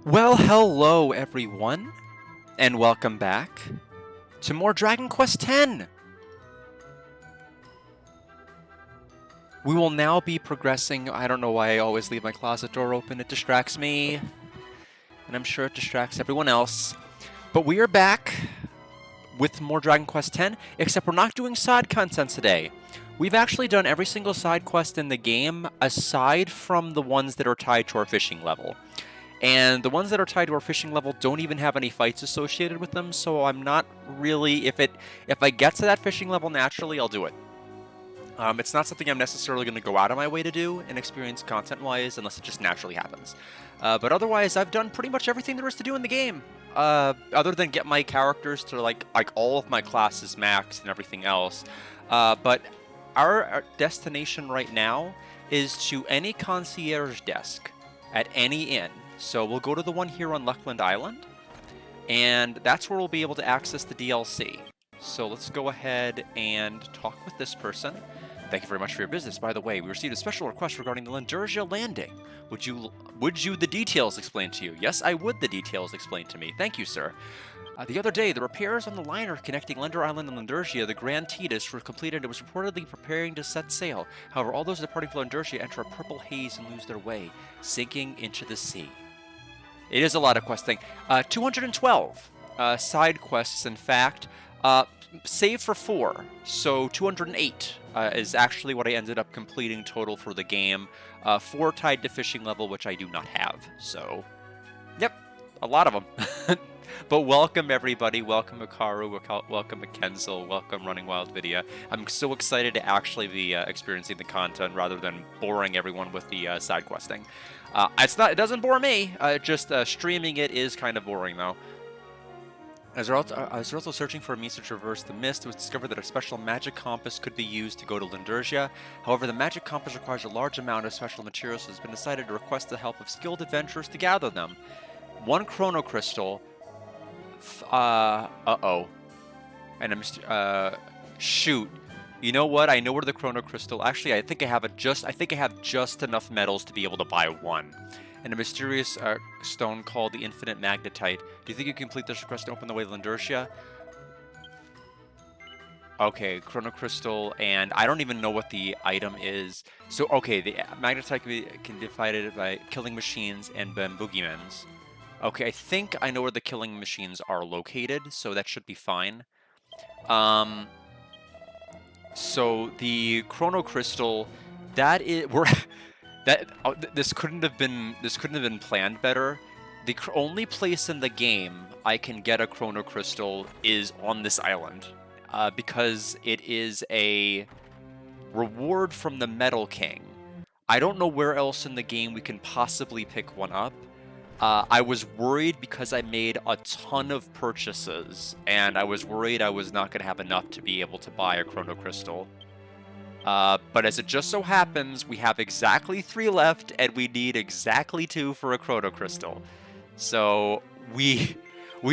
Well, hello everyone, and welcome back to more Dragon Quest X. We will now be progressing. I don't know why I always leave my closet door open. It distracts me, and I'm sure it distracts everyone else. But we are back with more Dragon Quest X, except we're not doing side content today. We've actually done every single side quest in the game, aside from the ones that are tied to our fishing level. And the ones that are tied to our fishing level don't even have any fights associated with them, so I'm not really... If I get to that fishing level naturally, I'll do it. It's not something I'm necessarily going to go out of my way to do and experience content-wise, unless it just naturally happens. But otherwise, I've done pretty much everything there is to do in the game. Other than get my characters to like all of my classes maxed and everything else. But our destination right now is to any concierge desk at any inn. So we'll go to the one here on Luckland Island, and that's where we'll be able to access the DLC. So let's go ahead and talk with this person. Thank you very much for your business. By the way, we received a special request regarding the Lindurgia landing. Would you the details explained to you? Yes, I would the details explained to me. Thank you, sir. The other day, the repairs on the liner connecting Lender Island and Lindurgia, the Grand Titus, were completed and was reportedly preparing to set sail. However, all those departing for Lindurgia enter a purple haze and lose their way, sinking into the sea. It is a lot of questing. 212 side quests, in fact, save for 4. So 208 is actually what I ended up completing total for the game. 4 tied to fishing level, which I do not have. So, yep, a lot of them. But welcome, everybody. Welcome, Hikaru. Welcome, Kenzel. Welcome, Running Wild Video. I'm so excited to actually be experiencing the content rather than boring everyone with the side questing. It doesn't bore me. Just streaming it is kind of boring, though. As we're also searching for a means to traverse the mist, it was discovered that a special magic compass could be used to go to Lindurgia. However, the magic compass requires a large amount of special materials, so it's been decided to request the help of skilled adventurers to gather them. 1 chrono crystal. Uh-oh. And shoot. You know what? I know where the chrono crystal... Actually, I think I have just enough metals to be able to buy 1. And a mysterious stone called the Infinite Magnetite. Do you think you can complete this request to open the way to Lindurgia? Okay, chrono crystal, and I don't even know what the item is. So, okay, the Magnetite can be defeated by killing machines and boogeymen. Okay, I think I know where the killing machines are located, so that should be fine. So the chrono crystal, this couldn't have been planned better. The only place in the game I can get a chrono crystal is on this island, because it is a reward from the Metal King. I don't know where else in the game we can possibly pick one up. I was worried because I made a ton of purchases, and I was worried I was not going to have enough to be able to buy a chrono crystal. But as it just so happens, we have exactly 3 left, and we need exactly 2 for a chrono crystal. So we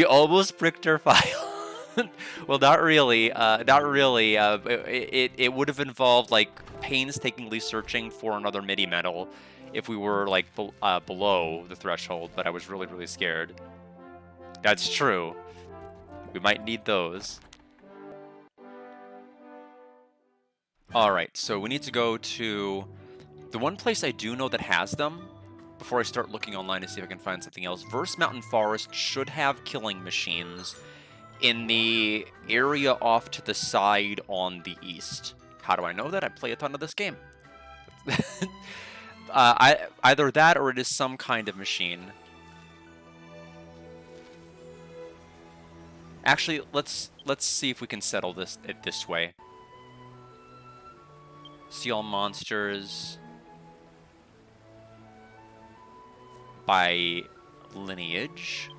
almost bricked our file. Well, not really. It would have involved like painstakingly searching for another MIDI medal if we were like below the threshold, but I was really, really scared. That's true. We might need those. Alright, so we need to go to the one place I do know that has them, before I start looking online to see if I can find something else. Verse Mountain Forest should have killing machines in the area off to the side on the east. How do I know that? I play a ton of this game. Either that or it is some kind of machine. Actually, let's see if we can settle it this way. See all monsters by lineage.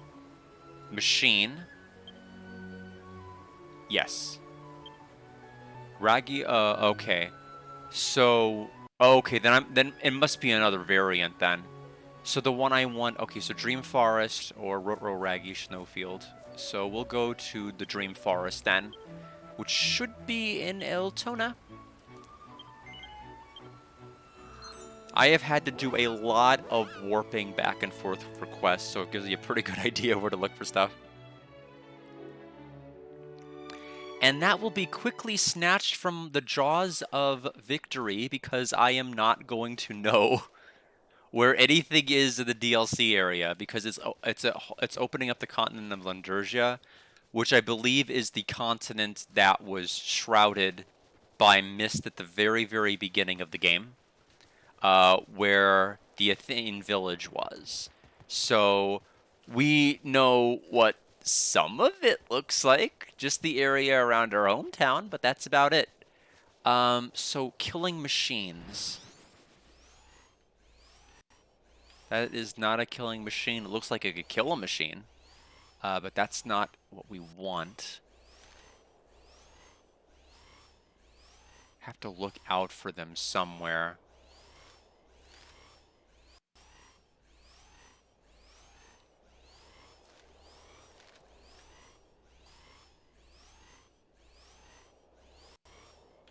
Machine. Yes. Ragi. Okay. So. Okay, then it must be another variant then. So the one I want. Okay, so Dream Forest or Rotro Ragi Snowfield. So we'll go to the Dream Forest then, which should be in Eltona. I have had to do a lot of warping back and forth for quests, so it gives you a pretty good idea where to look for stuff. And that will be quickly snatched from the jaws of victory because I am not going to know where anything is in the DLC area because it's opening up the continent of Landurgia, which I believe is the continent that was shrouded by mist at the very, very beginning of the game, where the Athene village was. So we know what some of it looks like, just the area around our hometown, but that's about it. So killing machines. That is not a killing machine. It looks like it could kill a machine, but that's not what we want. Have to look out for them somewhere.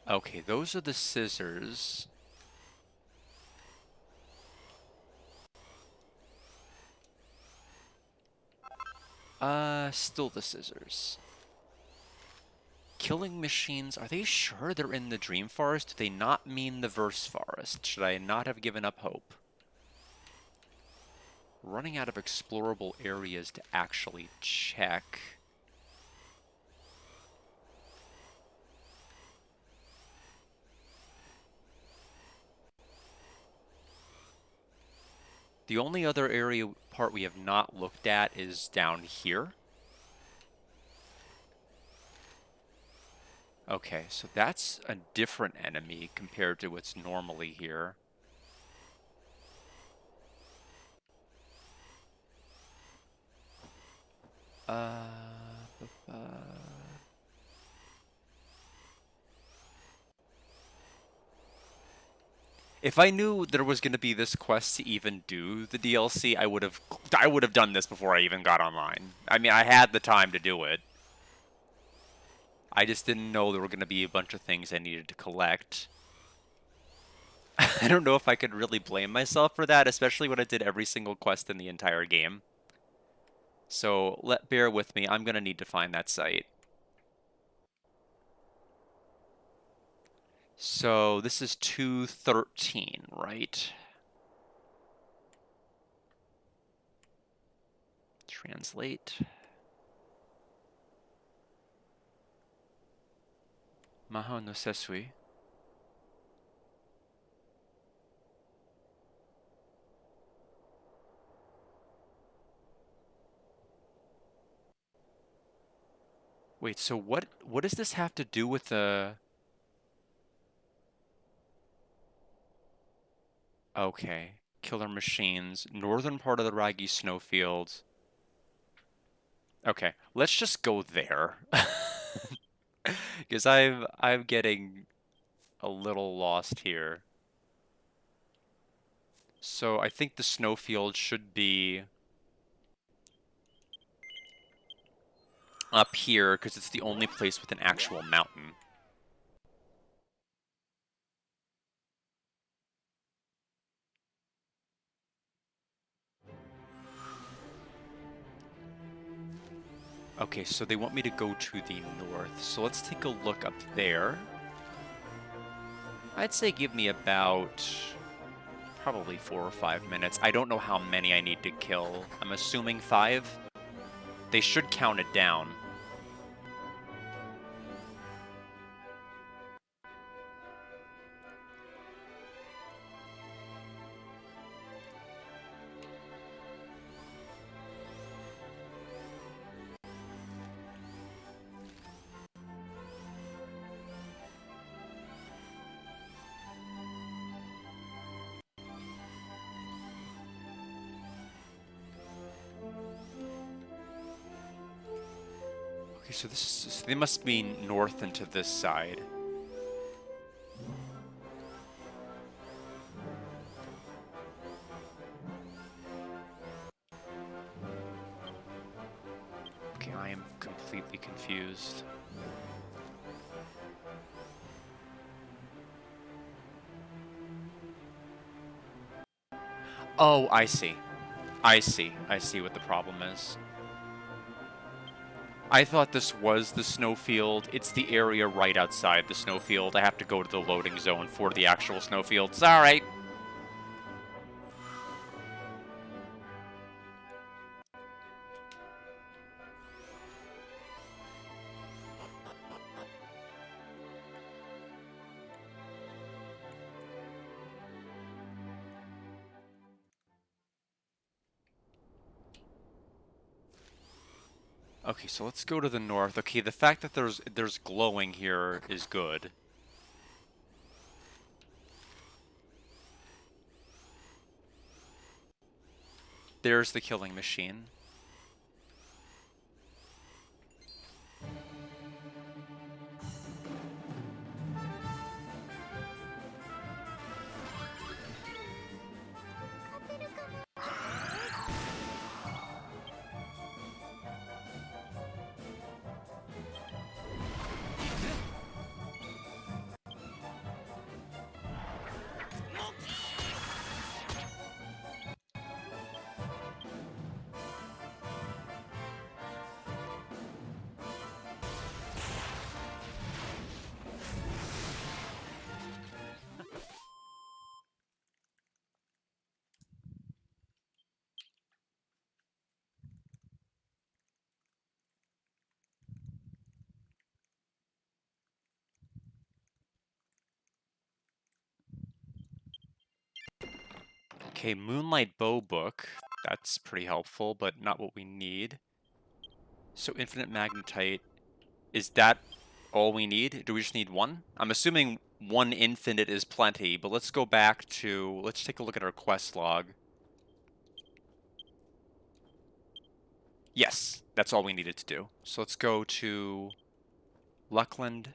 Okay, those are the scissors. Still the scissors. Killing machines, are they sure they're in the Dream Forest? Do they not mean the Verse Forest? Should I not have given up hope? Running out of explorable areas to actually check. The only other area part we have not looked at is down here. Okay, so that's a different enemy compared to what's normally here. Uh, If I knew there was going to be this quest to even do the DLC, I would have done this before I even got online. I mean, I had the time to do it. I just didn't know there were going to be a bunch of things I needed to collect. I don't know if I could really blame myself for that, especially when I did every single quest in the entire game. So bear with me. I'm going to need to find that site. So this is 213, right? Translate. Maho no Sesui. Wait, so what does this have to do with the... Okay. Killer machines. Northern part of the Ragi snowfields. Okay, let's just go there. Because I'm getting a little lost here. So I think the snowfield should be up here because it's the only place with an actual mountain. Okay, so they want me to go to the north. So let's take a look up there. I'd say give me about probably 4 or 5 minutes. I don't know how many I need to kill. I'm assuming 5. They should count it down. Okay, so they must be north into this side. Okay, I am completely confused. Oh, I see. I see. I see what the problem is. I thought this was the snowfield. It's the area right outside the snowfield. I have to go to the loading zone for the actual snowfield. It's alright. Okay, so let's go to the north. Okay, the fact that there's glowing here is good. There's the killing machine. Okay, Moonlight Bow Book. That's pretty helpful, but not what we need. So Infinite Magnetite. Is that all we need? Do we just need one? I'm assuming one infinite is plenty, but let's go back to... Let's take a look at our quest log. Yes, that's all we needed to do. So let's go to Luckland.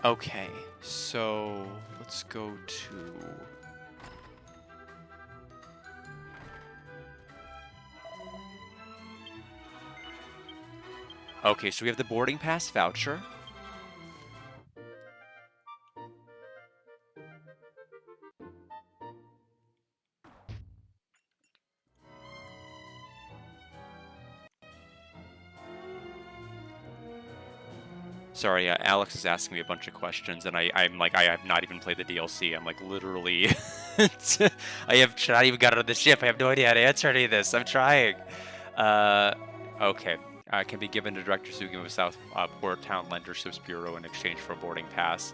Okay, so let's go to... Okay, so we have the boarding pass voucher. Sorry, Alex is asking me a bunch of questions, and I'm like, I have not even played the DLC. I'm like, literally, I have not even got out of the ship. I have no idea how to answer any of this. I'm trying. Okay. Can be given to Director Sugima of Southport Town Lenderships Bureau in exchange for a boarding pass.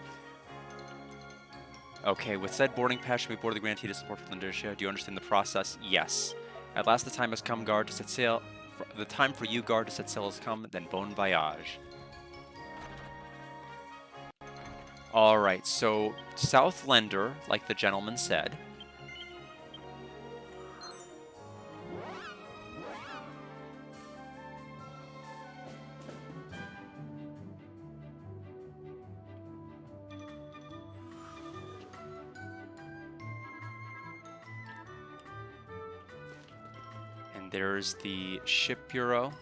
Okay, with said boarding pass, should we board the grantee to support for Lendership? Do you understand the process? Yes. At last the time has come, guard, to set sail. The time for you, guard, to set sail has come, then bon voyage. Alright, so South Lender, like the gentleman said. And there's the Ship Bureau.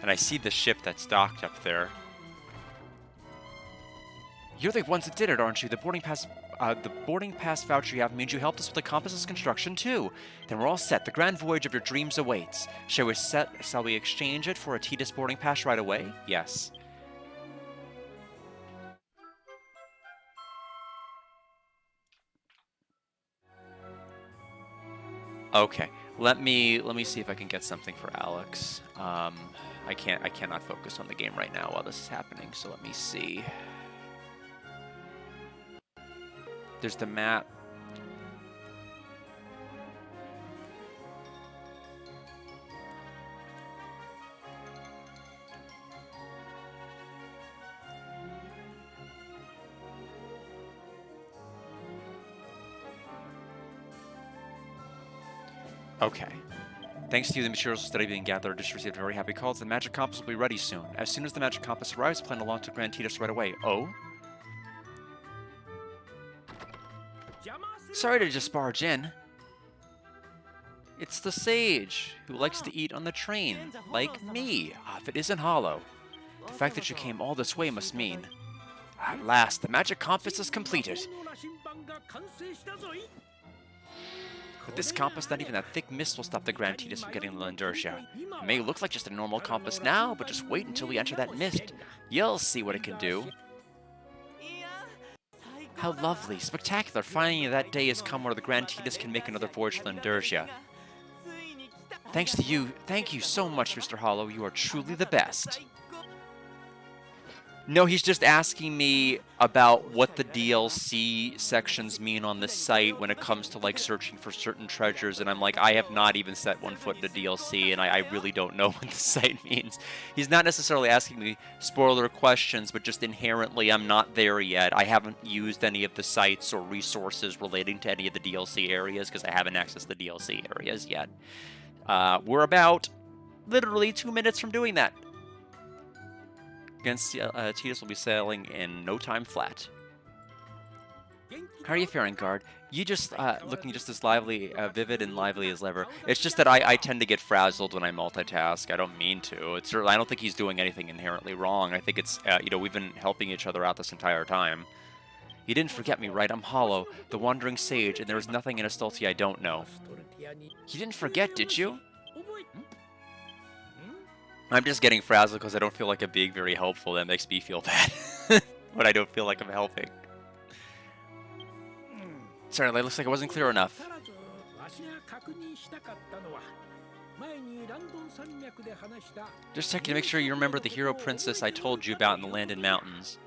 And I see the ship that's docked up there. You're the ones that did it, aren't you? The boarding pass voucher you have means you helped us with the compasses construction too. Then we're all set. The grand voyage of your dreams awaits. Shall we exchange it for a Tidus boarding pass right away? Yes. Okay. Let me see if I can get something for Alex. I cannot focus on the game right now while this is happening, so let me see. There's the map. Okay. Thanks to you, the materials study being gathered just received very happy calls. The magic compass will be ready soon. As soon as the magic compass arrives, plan to launch to Grand Tidus right away. Oh? Sorry to just barge in. It's the sage, who likes to eat on the train, like me. If it isn't hollow. The fact that you came all this way must mean... At last, the magic compass is completed. With this compass, not even that thick mist will stop the Grand Tidus from getting the Landurcia. It may look like just a normal compass now, but just wait until we enter that mist. You'll see what it can do. How lovely, spectacular. Finally, that day has come where the Grand Tidus can make another voyage to Landurcia. Thanks to you. Thank you so much, Mr. Hollow. You are truly the best. No, he's just asking me about what the DLC sections mean on this site when it comes to, like, searching for certain treasures, and I'm like, I have not even set one foot in the DLC, and I really don't know what the site means. He's not necessarily asking me spoiler questions, but just inherently, I'm not there yet. I haven't used any of the sites or resources relating to any of the DLC areas, because I haven't accessed the DLC areas yet. We're about, literally, 2 minutes from doing that. Against Tidus will be sailing in no time flat. How are you faring, Guard? You just looking just as lively, vivid and lively as ever. It's just that I tend to get frazzled when I multitask. I don't mean to. It's I don't think he's doing anything inherently wrong. I think it's you know, we've been helping each other out this entire time. You didn't forget me, right? I'm Hollow, the wandering sage, and there is nothing in Astolti I don't know. You didn't forget, did you? I'm just getting frazzled because I don't feel like I'm being very helpful. That makes me feel bad. But I don't feel like I'm helping. Sorry, it looks like I wasn't clear enough. Just checking to make sure you remember the hero princess I told you about in the Land and Mountains.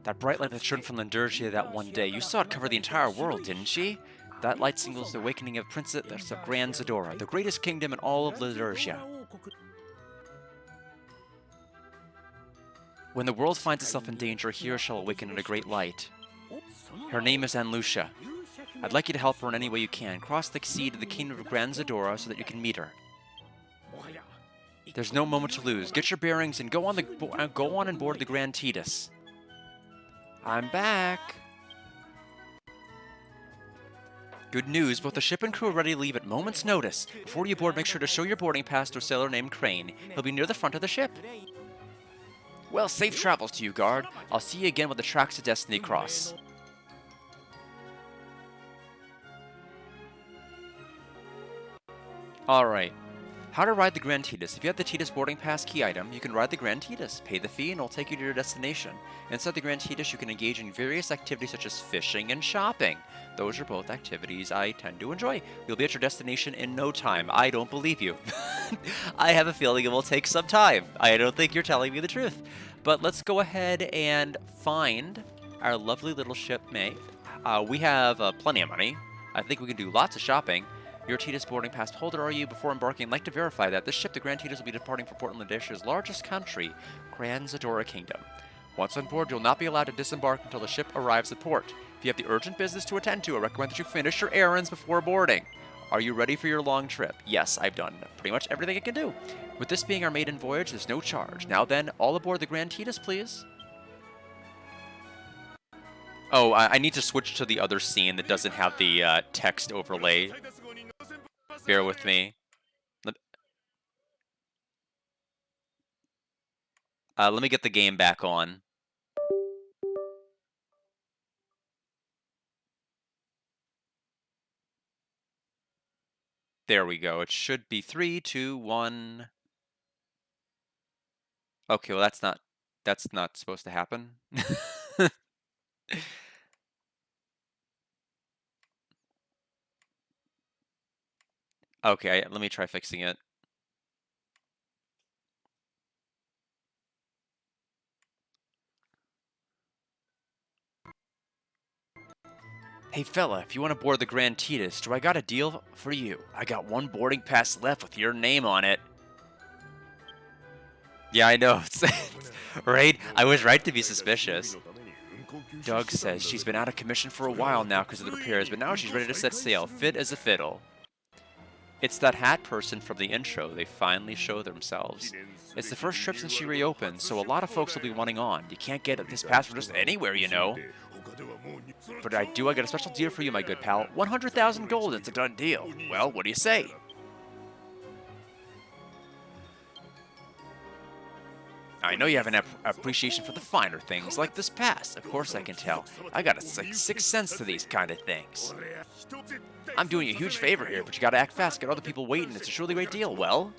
That bright light that shone from Landurgia that one day. You saw it cover the entire world, didn't she? That light signals the awakening of Princess of Grand Zadora, the greatest kingdom in all of Landurgia. When the world finds itself in danger, here shall awaken in a great light. Her name is Anlusha. I'd like you to help her in any way you can. Cross the sea to the kingdom of Grand Zadora so that you can meet her. There's no moment to lose. Get your bearings and go on and board the Grand Tidus. I'm back. Good news, both the ship and crew are ready to leave at moment's notice. Before you board, make sure to show your boarding pass to a sailor named Crane. He'll be near the front of the ship. Well, safe travels to you, Guard. I'll see you again when the tracks of destiny cross. Alright. How to ride the Grand Tidus. If you have the Tidus boarding pass key item, you can ride the Grand Tidus. Pay the fee and it'll take you to your destination. Inside the Grand Tidus, you can engage in various activities such as fishing and shopping. Those are both activities I tend to enjoy. You'll be at your destination in no time. I don't believe you. I have a feeling it will take some time. I don't think you're telling me the truth. But let's go ahead and find our lovely little shipmate. We have plenty of money. I think we can do lots of shopping. Your Tidus boarding pass holder are you? Before embarking, I'd like to verify that this ship, the Grand Tidus, will be departing from Port Landurcia's largest country, Grand Zadora Kingdom. Once on board, you'll not be allowed to disembark until the ship arrives at port. If you have the urgent business to attend to, I recommend that you finish your errands before boarding. Are you ready for your long trip? Yes, I've done pretty much everything I can do. With this being our maiden voyage, there's no charge. Now then, all aboard the Grand Tidus, please. Oh, I need to switch to the other scene that doesn't have the text overlay. Bear with me. Let me get the game back on. There we go. It should be 3, 2, 1. Okay, well that's not supposed to happen. Okay, let me try fixing it. Hey fella, if you want to board the Grand Titus, do I got a deal for you? I got one boarding pass left with your name on it. Yeah, I know. Right? I was right to be suspicious. Doug says she's been out of commission for a while now because of the repairs, but now she's ready to set sail, fit as a fiddle. It's that hat person from the intro. They finally show themselves. It's the first trip since she reopened, so a lot of folks will be wanting on. You can't get this pass from just anywhere, you know. But I got a special deal for you, my good pal. 100,000 gold, it's a done deal. Well, what do you say? I know you have an appreciation for the finer things, like this pass. Of course I can tell. I got a sixth sense to these kind of things. I'm doing you a huge favor here, but you gotta act fast, get other people waiting. It's a truly great deal, well?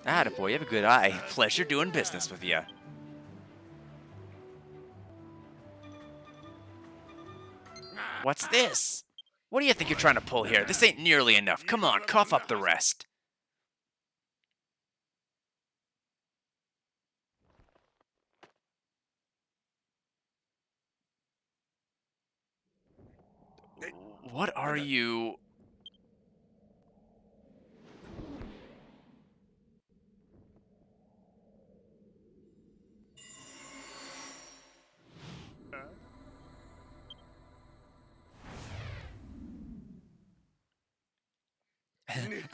Attaboy, you have a good eye. Pleasure doing business with you. What's this? What do you think you're trying to pull here? This ain't nearly enough. Come on, cough up the rest. What are you...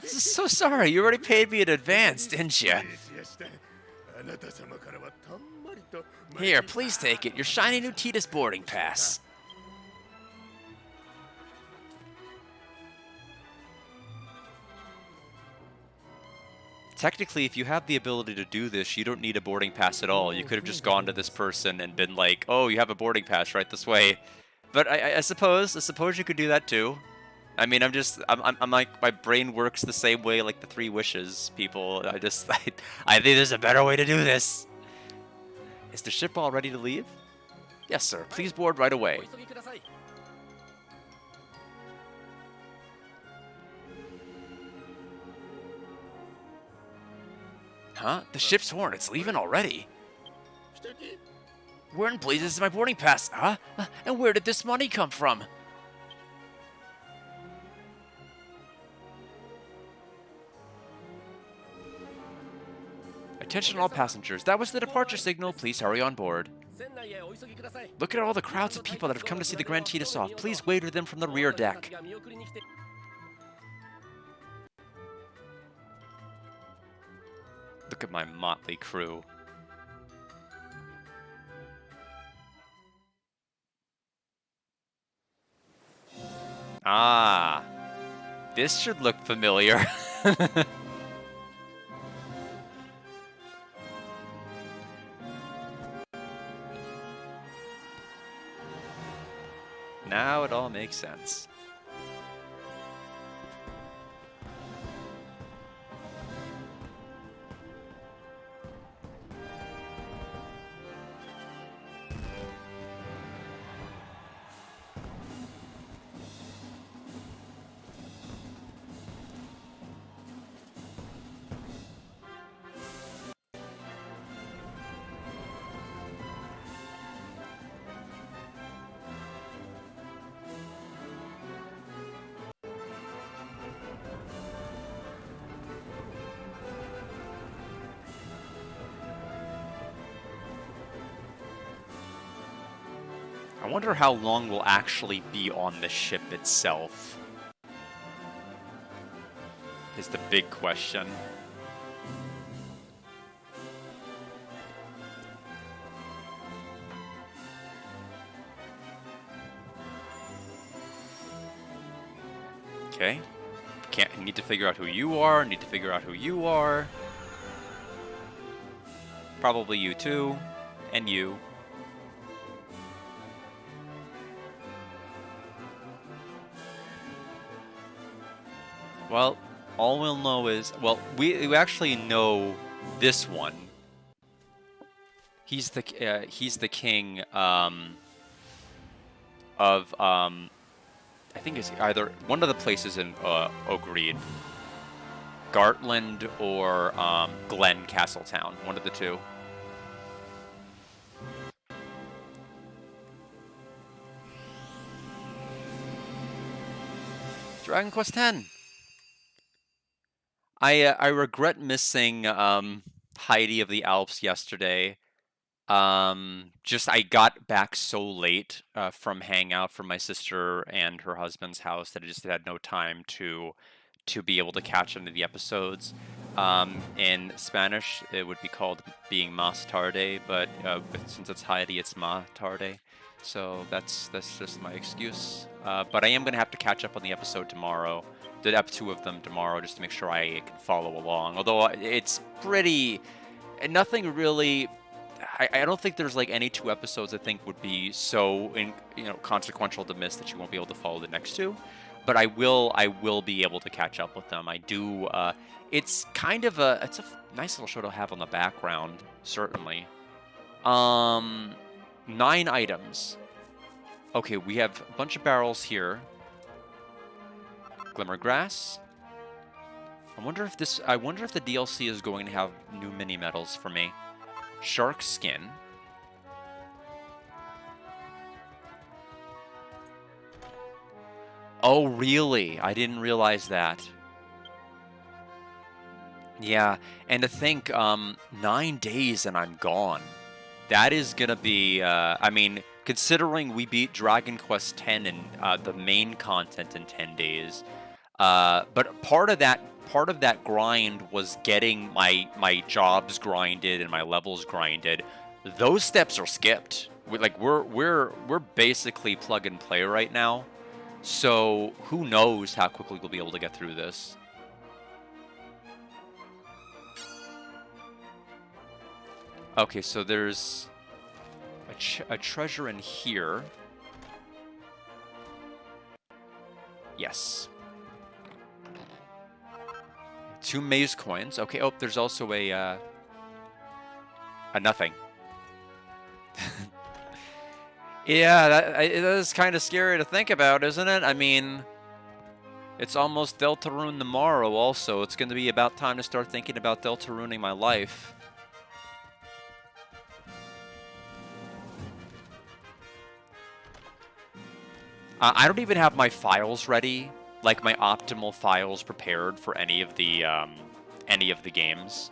So sorry, you already paid me in advance, didn't you? Here, please take it. Your shiny new Titus boarding pass. Technically, if you have the ability to do this, you don't need a boarding pass at all. You could have just gone to this person and been like, oh, you have a boarding pass right this way. But I suppose you could do that too. I mean, I'm like, my brain works the same way like the 3 wishes people. I think there's a better way to do this. Is the ship all ready to leave? Yes, sir. Please board right away. Huh? The ship's horn, it's leaving already. Where in blazes is my boarding pass? Huh? And where did this money come from? Attention all passengers, that was the departure signal. Please hurry on board. Look at all the crowds of people that have come to see the Grand Titus off. Please wait for them from the rear deck. Look at my motley crew. Ah, this should look familiar. Now it all makes sense. I wonder how long we'll actually be on the ship itself. Is the big question. Okay. Need to figure out who you are, need to figure out who you are. Probably you too, and you. Well, all we'll know is, well, we actually know this one. He's the king of I think it's either one of the places in Ogreed. Gartland or Glen Castletown, one of the two. Dragon Quest X. I regret missing Heidi of the Alps yesterday. Just I got back so late from hangout from my sister and her husband's house that I just had no time to be able to catch any of the episodes. In Spanish, it would be called being más tarde, but since it's Heidi, it's más tarde. So that's just my excuse. But I am gonna have to catch up on the episode tomorrow, the ep 2 of them tomorrow, just to make sure I can follow along. Although it's pretty, nothing really. I don't think there's like any two episodes I think would be so consequential to miss that you won't be able to follow the next two. But I will be able to catch up with them. I do. It's kind of it's a nice little show to have on the background, certainly. 9 items. Okay, we have a bunch of barrels here. Glimmer grass. I wonder if the DLC is going to have new mini medals for me. Shark skin. Oh, really? I didn't realize that. Yeah, and to think, 9 days and I'm gone. That is gonna be, I mean, considering we beat Dragon Quest X and the main content in 10 days, but part of that grind was getting my jobs grinded and my levels grinded. Those steps are skipped. We're basically plug and play right now. So who knows how quickly we'll be able to get through this. Okay, so there's a treasure in here. Yes. 2 maze coins. Okay, oh, there's also a nothing. Yeah, that is kind of scary to think about, isn't it? I mean, it's almost Deltarune tomorrow also. It's going to be about time to start thinking about Deltaruning my life. I don't even have my files ready, like my optimal files prepared for any of the games.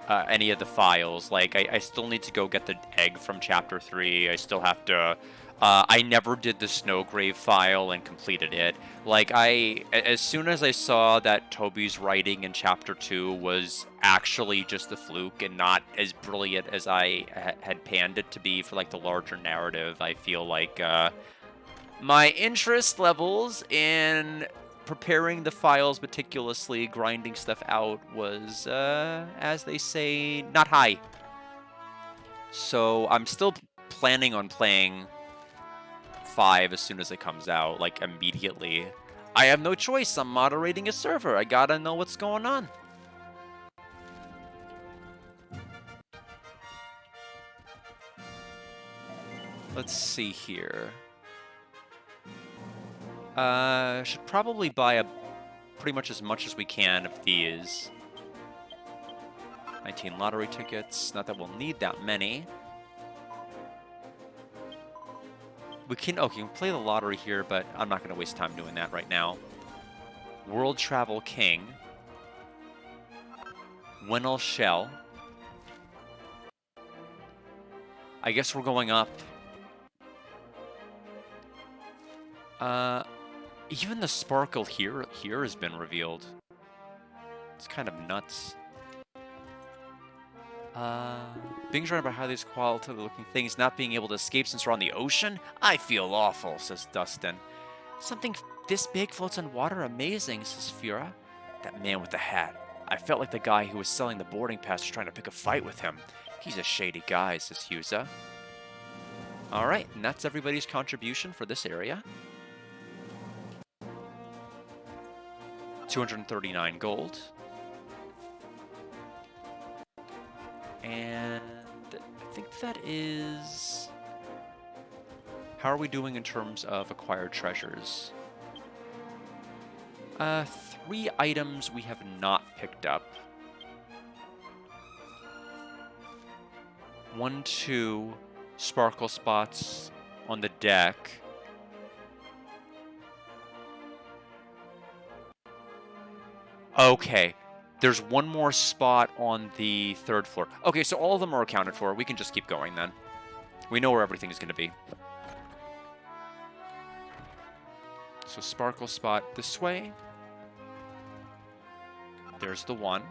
Any of the files. Like, I still need to go get the egg from Chapter 3. I still have to... I never did the Snowgrave file and completed it. Like, as soon as I saw that Toby's writing in Chapter 2 was actually just a fluke and not as brilliant as I had panned it to be for, like, the larger narrative, I feel like, my interest levels in preparing the files meticulously, grinding stuff out, was, as they say, not high. So I'm still planning on playing 5 as soon as it comes out, like immediately. I have no choice. I'm moderating a server. I gotta know what's going on. Let's see here. Should probably buy pretty much as much as we can of these. 19 lottery tickets. Not that we'll need that many. We can play the lottery here, but I'm not going to waste time doing that right now. World Travel King. Winnel Shell. I guess we're going up. Even the sparkle here has been revealed. It's kind of nuts. Being surrounded by highly qualitative looking things, not being able to escape since we're on the ocean? I feel awful, says Dustin. Something this big floats on water? Amazing, says Fura. That man with the hat. I felt like the guy who was selling the boarding pass was trying to pick a fight with him. He's a shady guy, says Husa. Alright, and that's everybody's contribution for this area. 239 gold. And I think that is... How are we doing in terms of acquired treasures? 3 items we have not picked up. 1, 2 sparkle spots on the deck. Okay. There's 1 more spot on the 3rd floor. Okay, so all of them are accounted for. We can just keep going then. We know where everything is going to be. So sparkle spot this way. There's the 1.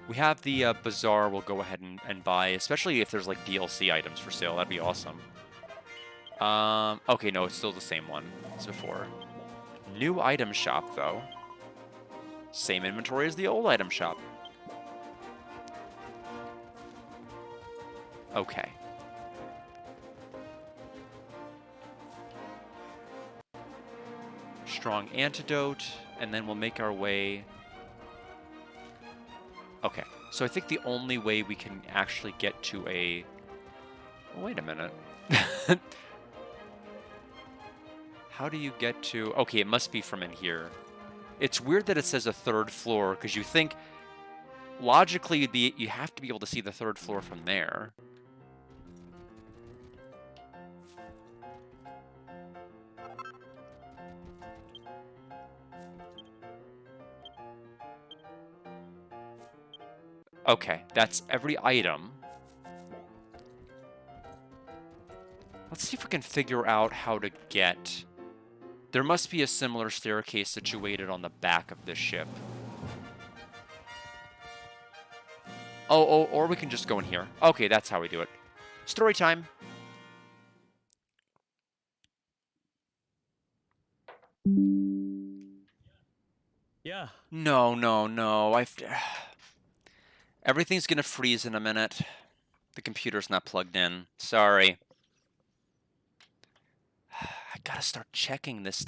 We have the bazaar we'll go ahead and buy, especially if there's like DLC items for sale. That'd be awesome. Okay, no, it's still the same one as before. New item shop, though. Same inventory as the old item shop. Okay. Strong antidote, and then we'll make our way... Okay, so I think the only way we can actually get to a... Oh, wait a minute. How do you get to... Okay, it must be from in here. It's weird that it says a 3rd floor, because you think... Logically, you have to be able to see the 3rd floor from there. Okay, that's every item. Let's see if we can figure out how to get... There must be a similar staircase situated on the back of this ship. Oh, or we can just go in here. Okay, that's how we do it. Story time. Yeah. No. Everything's gonna freeze in a minute. The computer's not plugged in. Sorry. I gotta start checking this